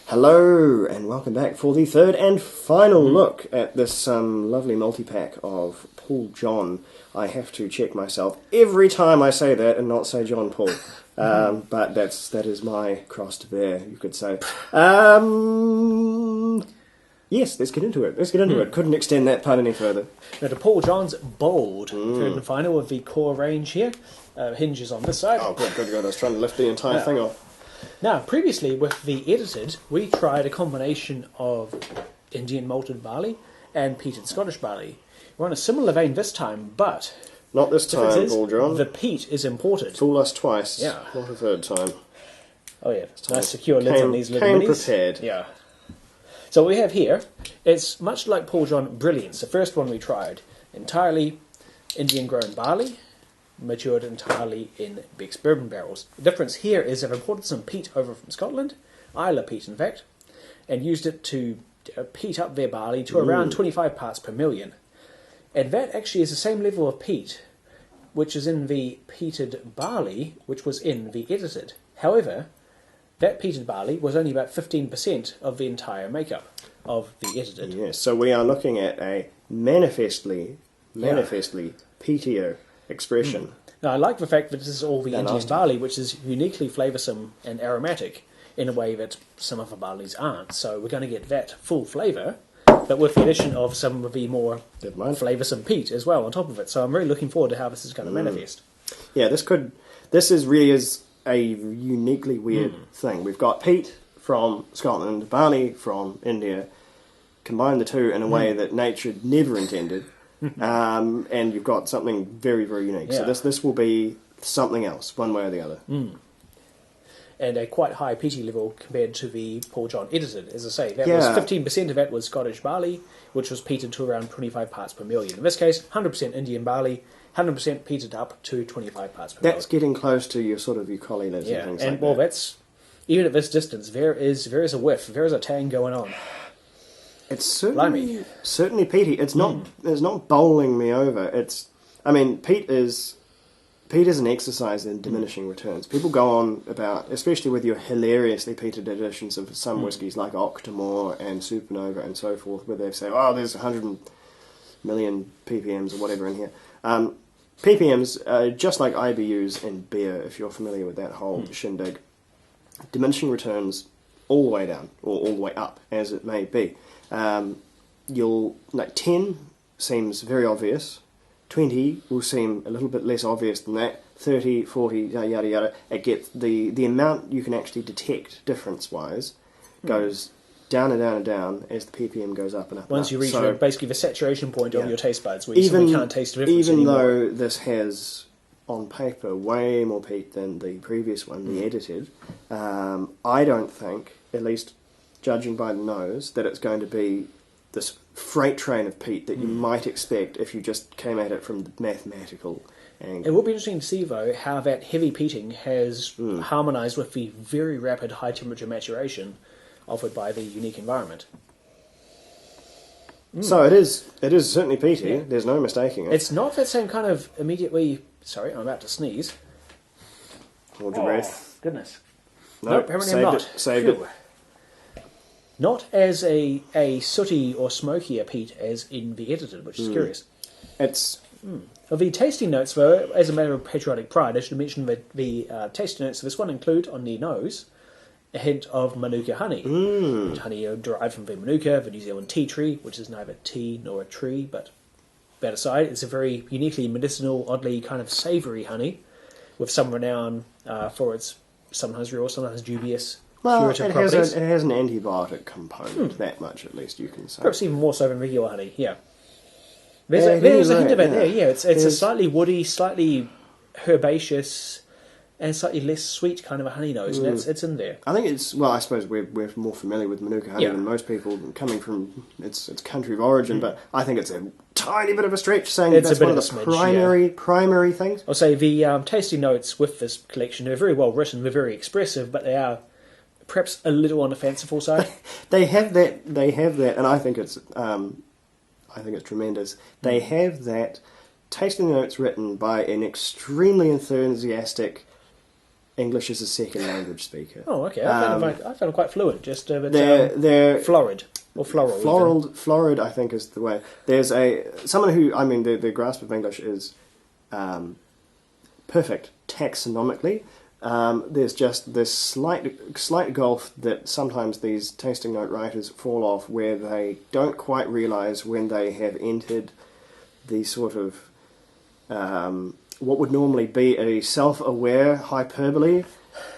Hello, and welcome back for the third and final look at this lovely multi-pack of Paul John. I have to check myself every time I say that and not say John Paul. But that is my cross to bear, you could say. Yes, let's get into it. Couldn't extend that pun any further. Now, to Paul John's Bold, third and final of the core range here. Hinges on this side. Oh, good. I was trying to lift the entire thing off. Now, previously with the edited, we tried a combination of Indian malted barley and peated Scottish barley. We're on a similar vein this time, but... Not this time, Paul John. The peat is imported. Fool us twice. Yeah. Not a third time. Oh yeah, nice secure lids on these little minis. Prepared. Yeah. So what we have here, it's much like Paul John Brilliance, the first one we tried. Entirely Indian-grown barley, matured entirely in Beck's bourbon barrels. The difference here is I've imported some peat over from Scotland, Islay peat in fact, and used it to peat up their barley to around 25 parts per million. And that actually is the same level of peat which is in the peated barley which was in the edited. However, that peated barley was only about 15% of the entire makeup of the edited. Yes, so we are looking at a manifestly peatier expression. Now, I like the fact that this is all the Indian barley, which is uniquely flavoursome and aromatic in a way that some other barleys aren't. So we're going to get that full flavour, but with the addition of some of the more flavoursome peat as well on top of it. So I'm really looking forward to how this is going to manifest. Yeah, this really is a uniquely weird thing. We've got peat from Scotland, barley from India, combine the two in a way that nature never intended. And you've got something very, very unique. Yeah. So this will be something else, one way or the other. And a quite high peaty level compared to the Paul John edited. As I say, that was 15% of that was Scottish barley, which was peated to around 25 parts per million. In this case, 100% Indian barley, 100% peated up to 25 parts per million. That's getting close to your sort of your collie lids and things like that. That's even at this distance, there is a whiff, there is a tang going on. It's certainly peaty. It's not bowling me over. Peat is an exercise in diminishing returns. People go on about, especially with your hilariously peated editions of some whiskies like Octomore and Supernova and so forth, where they say, oh, there's 100 million ppms or whatever in here. ppms, just like IBUs in beer, if you're familiar with that whole shindig, diminishing returns all the way down, or all the way up, as it may be. 10 seems very obvious, 20 will seem a little bit less obvious than that, 30, 40, yada yada. It gets the amount you can actually detect difference-wise goes down and down and down as the ppm goes up and up. Once you reach basically the saturation point of your taste buds, where you simply can't taste the difference even anymore. though this has, on paper, way more peat than the previous one, the edited, I don't think, at least judging by the nose, that it's going to be this freight train of peat that you might expect if you just came at it from the mathematical angle. It will be interesting to see, though, how that heavy peating has harmonised with the very rapid high-temperature maturation offered by the unique environment. So it is certainly peaty. Yeah. There's no mistaking it. It's not that same kind of immediately... Sorry, I'm about to sneeze. Hold your breath. Goodness. No, apparently I'm not. Saved it. Not as a sooty or smokier peat as in the edited, which is curious. It's... Of the tasting notes, though, as a matter of patriotic pride, I should mention that the tasting notes of this one include, on the nose, a hint of Manuka honey. Honey derived from the Manuka, the New Zealand tea tree, which is neither tea nor a tree, but that aside, it's a very uniquely medicinal, oddly kind of savoury honey, with some renown for its sometimes real, sometimes dubious curative properties. It has an antibiotic component, that much at least you can say. Perhaps even more so than regular honey, yeah. There's a hint of it there, yeah. It's a slightly woody, slightly herbaceous, and slightly less sweet kind of a honey nose, and it's in there. I think I suppose we're more familiar with Manuka honey than most people, coming from its country of origin, but I think it's a tiny bit of a stretch saying that's one of the primary things. I'll say the tasting notes with this collection are very well written, they're very expressive, but they are perhaps a little on the fanciful side. They have that, and I think it's tremendous. They have that tasting notes written by an extremely enthusiastic English as a second language speaker. Oh, okay. I found them quite fluent. Just a bit they're florid or floral. Florid, I think, is the way. There's someone who, I mean, their grasp of English is perfect taxonomically. There's just this slight gulf that sometimes these tasting note writers fall off, where they don't quite realise when they have entered the sort of what would normally be a self-aware hyperbole.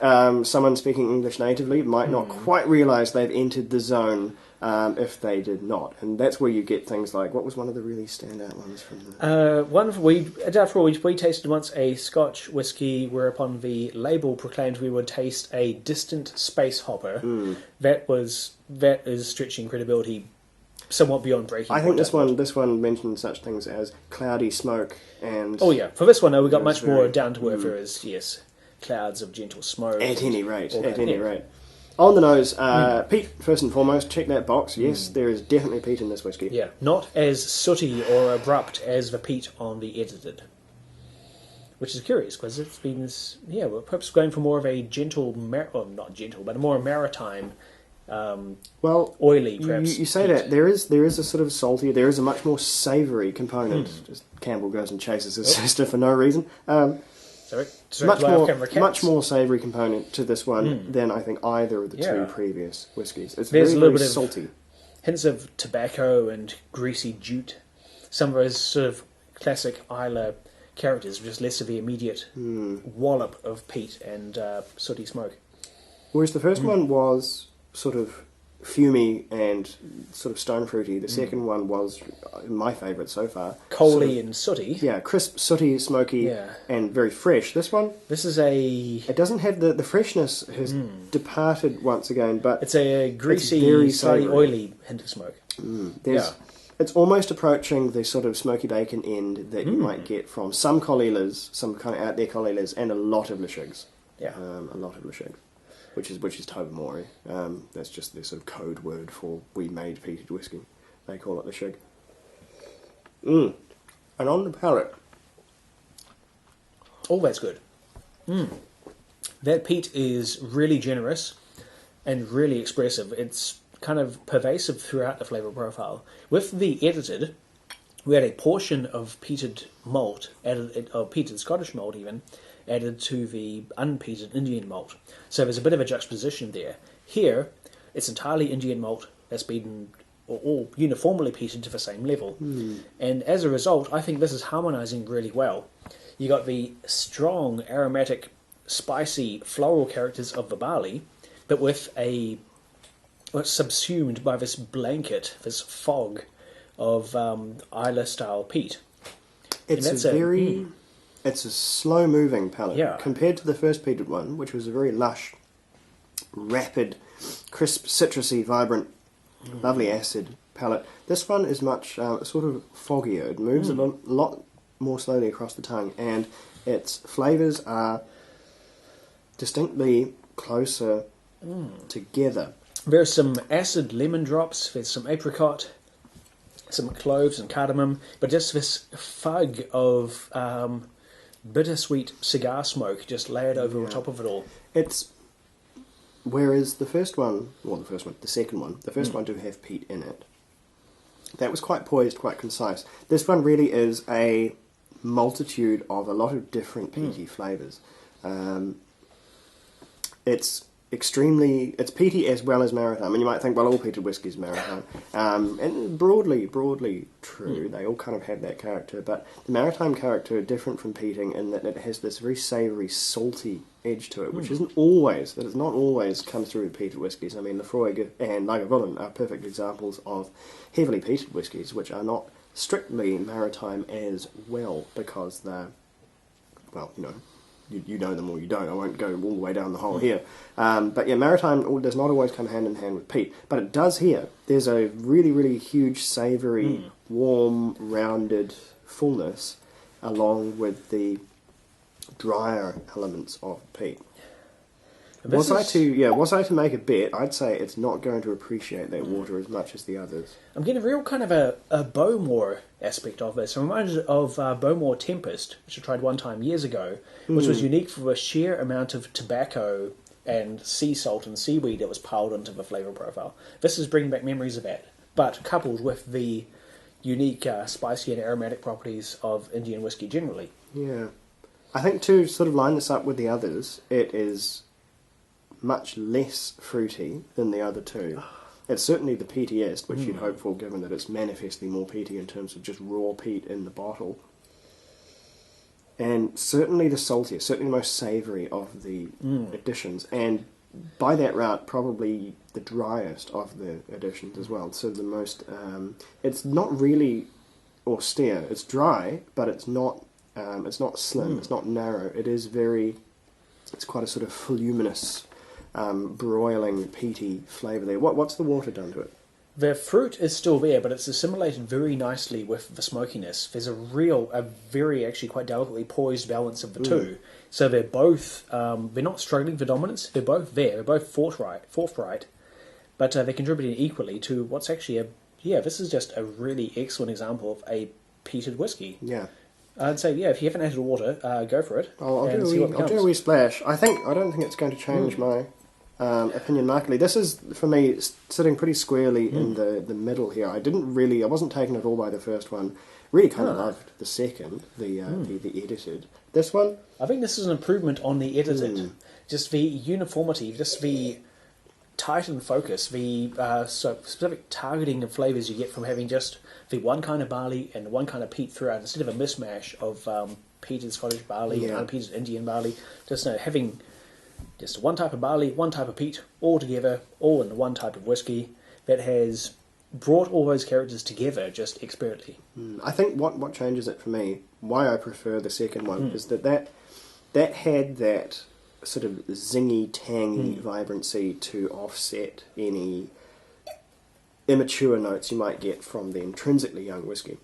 Someone speaking English natively might not quite realise they've entered the zone if they did not. And that's where you get things like, what was one of the really standout ones from the... we tasted once a Scotch whisky whereupon the label proclaimed we would taste a distant space hopper. That is stretching credibility somewhat beyond breaking. I think this one mentioned such things as cloudy smoke and... Oh yeah, for this one, we got much more down to earth as, yes, clouds of gentle smoke. At any rate. On the nose, peat, first and foremost, check that box. Yes, there is definitely peat in this whisky. Yeah, not as sooty or abrupt as the peat on the edited. Which is curious, because it's been, we're perhaps going for more of a gentle, not gentle, but a more maritime... oily, perhaps. You say that there is a sort of salty, there is a much more savoury component. Just Campbell goes and chases his sister for no reason. Much more savoury component to this one than I think either of the two previous whiskies. It's There's very, a little very bit salty. Of hints of tobacco and greasy jute. Some of those sort of classic Islay characters, just less of the immediate wallop of peat and sooty smoke. Whereas the first one was sort of fumy and sort of stone fruity. The second one was my favourite so far. Coaly and sooty. Yeah, crisp, sooty, smoky, and very fresh. This one... It doesn't have the freshness has departed once again, but... It's a greasy, slightly oily hint of smoke. It's almost approaching the sort of smoky bacon end that you might get from some collilas, some kind of out there collilas, and a lot of Lashigs. Yeah. A lot of Lashigs. Which is Tobermory. That's just their sort of code word for we made peated whisky. They call it the shig. And on the palate... Oh, that's good. That peat is really generous and really expressive. It's kind of pervasive throughout the flavour profile. With the edited, we had a portion of peated malt, peated Scottish malt even, added to the unpeated Indian malt. So there's a bit of a juxtaposition there. Here, it's entirely Indian malt that's been all uniformly peated to the same level. And as a result, I think this is harmonising really well. You got the strong, aromatic, spicy, floral characters of the barley, but with subsumed by this blanket, this fog of Islay-style peat. It's It's a slow-moving palate compared to the first peated one, which was a very lush, rapid, crisp, citrusy, vibrant, lovely acid palate. This one is much sort of foggier. It moves a lot more slowly across the tongue, and its flavours are distinctly closer together. There's some acid lemon drops, there's some apricot, some cloves and cardamom, but just this fug of... bittersweet cigar smoke just layered over the top of it all. Whereas the second one, the first one did have peat in it. That was quite poised, quite concise. This one really is a multitude of a lot of different peaty flavours. It's peaty as well as maritime, and you might think, well, all peated whisky is maritime, and broadly true. They all kind of have that character, but the maritime character is different from peating in that it has this very savoury, salty edge to it, which does not always come through with peated whiskies. I mean, Lafroig and Lagavulin are perfect examples of heavily peated whiskies, which are not strictly maritime as well, because they're, well, you know them or you don't. I won't go all the way down the hole here. But yeah, maritime does not always come hand in hand with peat, but it does here. There's a really, really huge, savoury, warm, rounded fullness along with the drier elements of peat. Was I to make a bet, I'd say it's not going to appreciate that water as much as the others. I'm getting a real kind of a Bowmore aspect of this. I'm reminded of Bowmore Tempest, which I tried one time years ago, which was unique for the sheer amount of tobacco and sea salt and seaweed that was piled into the flavour profile. This is bringing back memories of that, but coupled with the unique spicy and aromatic properties of Indian whiskey generally. Yeah. I think to sort of line this up with the others, it is much less fruity than the other two. It's certainly the peatiest, which you'd hope for, given that it's manifestly more peaty in terms of just raw peat in the bottle. And certainly the saltiest, certainly the most savoury of the additions. And by that route, probably the driest of the additions as well. So the most, it's not really austere. It's dry, but it's not slim. It's not narrow. It is it's quite a sort of voluminous, broiling, peaty flavour there. What's the water done to it? The fruit is still there, but it's assimilated very nicely with the smokiness. There's a very actually quite delicately poised balance of the two. So they're both, they're not struggling for dominance. They're both there. They're both forthright, but they're contributing equally to what's actually this is just a really excellent example of a peated whiskey. Yeah. I'd say, if you haven't added water, go for it. I'll do a wee splash. I don't think it's going to change my opinion markedly. This is, for me, sitting pretty squarely in the middle here. I wasn't taken at all by the first one. Really kind of loved the second, the edited. This one? I think this is an improvement on the edited. Just the uniformity, just the tightened focus, the specific targeting of flavours you get from having just the one kind of barley and one kind of peat throughout, instead of a mismatch of peated Scottish barley and unpeated Indian barley. Just having just one type of barley, one type of peat, all together, all in one type of whiskey that has brought all those characters together just expertly. I think what changes it for me, why I prefer the second one, is that had that sort of zingy, tangy vibrancy to offset any immature notes you might get from the intrinsically young whiskey.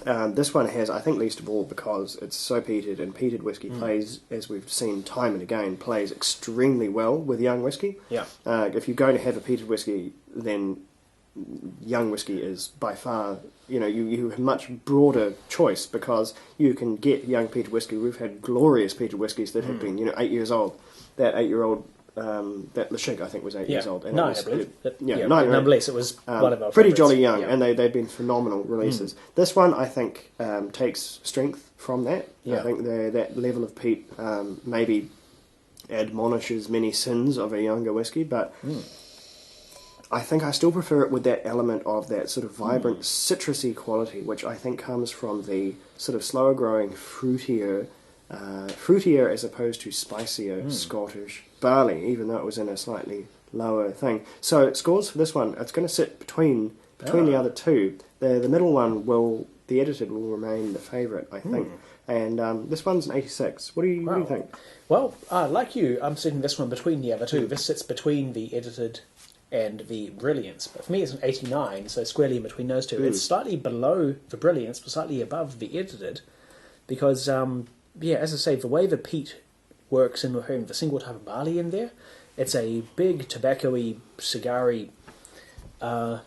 This one has, I think, least of all because it's so peated, and peated whiskey plays, as we've seen time and again, plays extremely well with young whiskey. Yeah. If you're going to have a peated whiskey, then young whiskey is by far, you have much broader choice because you can get young peated whiskey. We've had glorious peated whiskies that have been, 8 years old. That 8-year-old, that Lashig, I think, was 8 years old. And 9, I believe. 9. Nonetheless, it was one of our pretty favourites. jolly young, and they've been phenomenal releases. This one, I think, takes strength from that. Yeah. I think that level of peat maybe admonishes many sins of a younger whiskey, but I think I still prefer it with that element of that sort of vibrant citrusy quality, which I think comes from the sort of slower growing, fruitier as opposed to spicier Scottish barley, even though it was in a slightly lower thing. So it scores for this one. It's going to sit between the other two. The middle one the edited will remain the favourite, I think. And this one's an 86. What do you think? Well, like you, I'm sitting this one between the other two. This sits between the edited and the Brilliance. But for me, it's an 89, so squarely in between those two. It's slightly below the Brilliance, but slightly above the edited, because, as I say, the way the peat works in having the single type of barley in there, it's a big tobacco-y, cigar-y,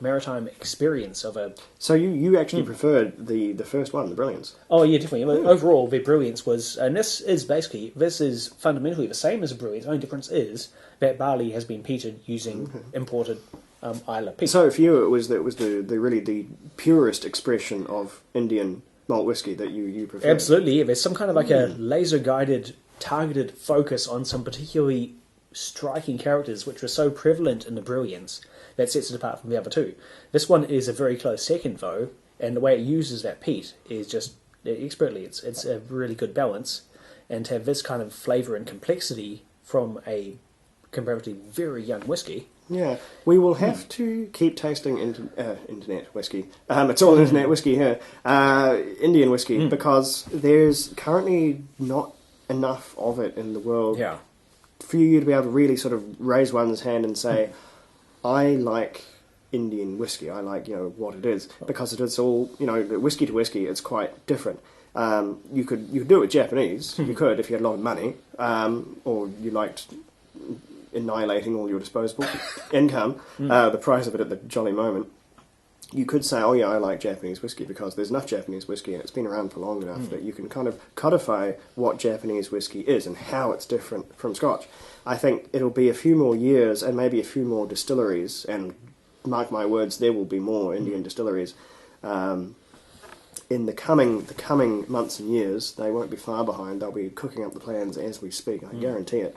maritime experience of a... So you actually preferred the first one, the Brilliance? Oh, yeah, definitely. Overall, the Brilliance was... And this is fundamentally the same as a Brilliance. The only difference is that barley has been peated using imported Islay peat. So for you, it was really the purest expression of Indian malt whiskey that you prefer? Absolutely, yeah. There's some kind of like a laser-guided, targeted focus on some particularly striking characters which were so prevalent in the Brilliance that sets it apart from the other two. This one is a very close second, though, and the way it uses that peat is just expertly. It's a really good balance, and to have this kind of flavour and complexity from a comparatively very young whiskey. Yeah, we will have to keep tasting internet whiskey. It's all internet whiskey here. Indian whiskey, because there's currently not enough of it in the world for you to be able to really sort of raise one's hand and say, I like Indian whiskey. I like, what it is, because it is all, whiskey to whiskey, it's quite different. You could do it with Japanese. You could if you had a lot of money, or you liked annihilating all your disposable income, the price of it at the jolly moment, you could say, oh yeah, I like Japanese whiskey because there's enough Japanese whiskey and it's been around for long enough that you can kind of codify what Japanese whiskey is and how it's different from Scotch. I think it'll be a few more years and maybe a few more distilleries, and mark my words, there will be more Indian distilleries in the coming months and years. They won't be far behind. They'll be cooking up the plans as we speak. I guarantee it.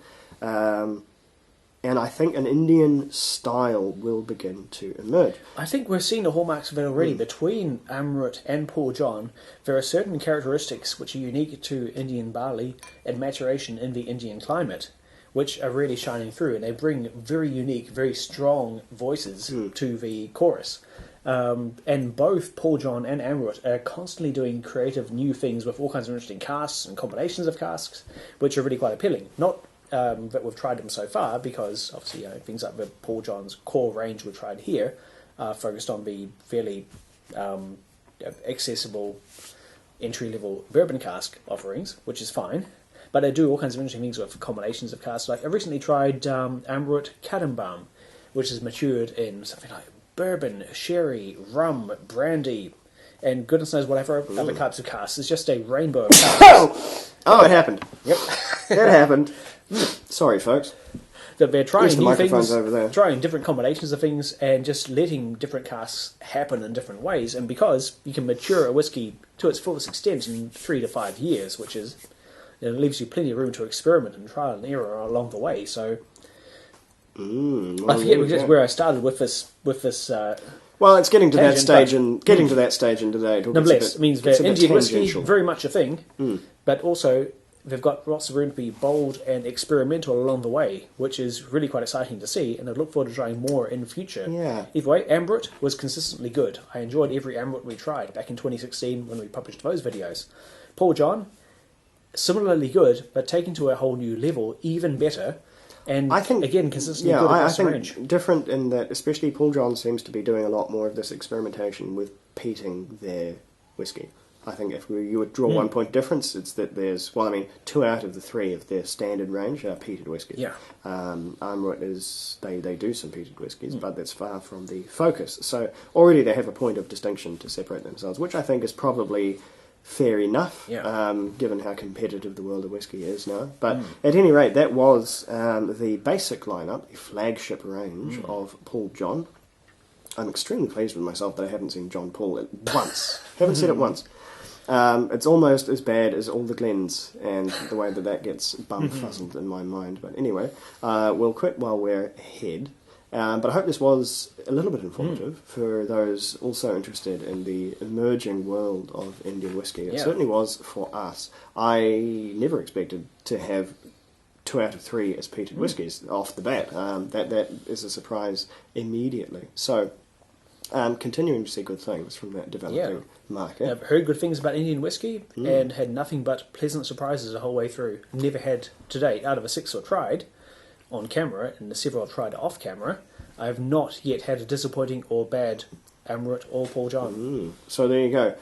And I think an Indian style will begin to emerge. I think we're seeing the hallmarks of it already. Between Amrut and Paul John, there are certain characteristics which are unique to Indian barley and maturation in the Indian climate, which are really shining through, and they bring very unique, very strong voices to the chorus. And both Paul John and Amrut are constantly doing creative new things with all kinds of interesting casks and combinations of casks, which are really quite appealing. Not that we've tried them so far, because obviously things like the Paul John's core range we've tried here focused on the fairly accessible entry-level bourbon cask offerings, which is fine. But they do all kinds of interesting things with combinations of casks. Like I recently tried Amrut Kadambam, which is matured in something like bourbon, sherry, rum, brandy, and goodness knows whatever other types of casks. It's just a rainbow of casks. Oh, it happened. Yep. It happened. Sorry, folks. That they're trying new things, over there. trying different combinations of things, and just letting different casks happen in different ways. And because you can mature a whiskey to its fullest extent in 3 to 5 years, which is, it leaves you plenty of room to experiment and trial and error along the way. So I forget where I started with this. Well, it's getting to that tangent, stage, and getting to that stage in today. Nevertheless, it means that Indian whiskey very much a thing, but also they've got lots of room to be bold and experimental along the way, which is really quite exciting to see, and I look forward to trying more in the future. Yeah. Either way, Amrut was consistently good. I enjoyed every Amrut we tried back in 2016 when we published those videos. Paul John, similarly good, but taken to a whole new level, even better. And I think, again, consistently good across the range. Different in that, especially Paul John seems to be doing a lot more of this experimentation with peating their whiskey. I think if you would draw 1 point difference, it's that there's, 2 out of the 3 of their standard range are peated whiskies. Yeah. Amrut is, they do some peated whiskies, but that's far from the focus. So already they have a point of distinction to separate themselves, which I think is probably fair enough, given how competitive the world of whiskey is now. But at any rate, that was the basic lineup, the flagship range of Paul John. I'm extremely pleased with myself that I haven't seen John Paul once. Haven't said it once. It's almost as bad as all the Glens and the way that gets bum-fuzzled in my mind. But anyway, we'll quit while we're ahead. But I hope this was a little bit informative for those also interested in the emerging world of Indian whiskey. It certainly was for us. I never expected to have 2 out of 3 as peated whiskies off the bat. That is a surprise immediately. So, continuing to see good things from that developing market. I've heard good things about Indian whiskey and had nothing but pleasant surprises the whole way through. Never had to date, out of the 6 I've tried on camera and the several I've tried off camera, I have not yet had a disappointing or bad Amrut or Paul John. So there you go.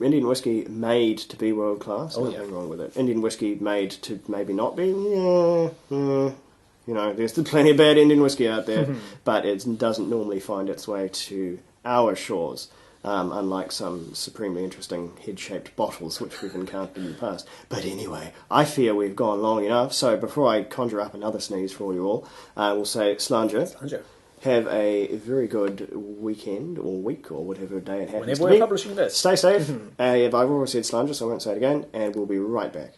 Indian whiskey made to be world class. Nothing wrong with it. Indian whiskey made to maybe not be. There's plenty of bad Indian whiskey out there, but it doesn't normally find its way to our shores. Unlike some supremely interesting head-shaped bottles which we've encountered in the past. But anyway, I fear we've gone long enough, so before I conjure up another sneeze for you all, we'll say, Slanger, have a very good weekend, or week, or whatever day it happens Whenever we're publishing this. Stay safe. I've already said Slanger, so I won't say it again, and we'll be right back.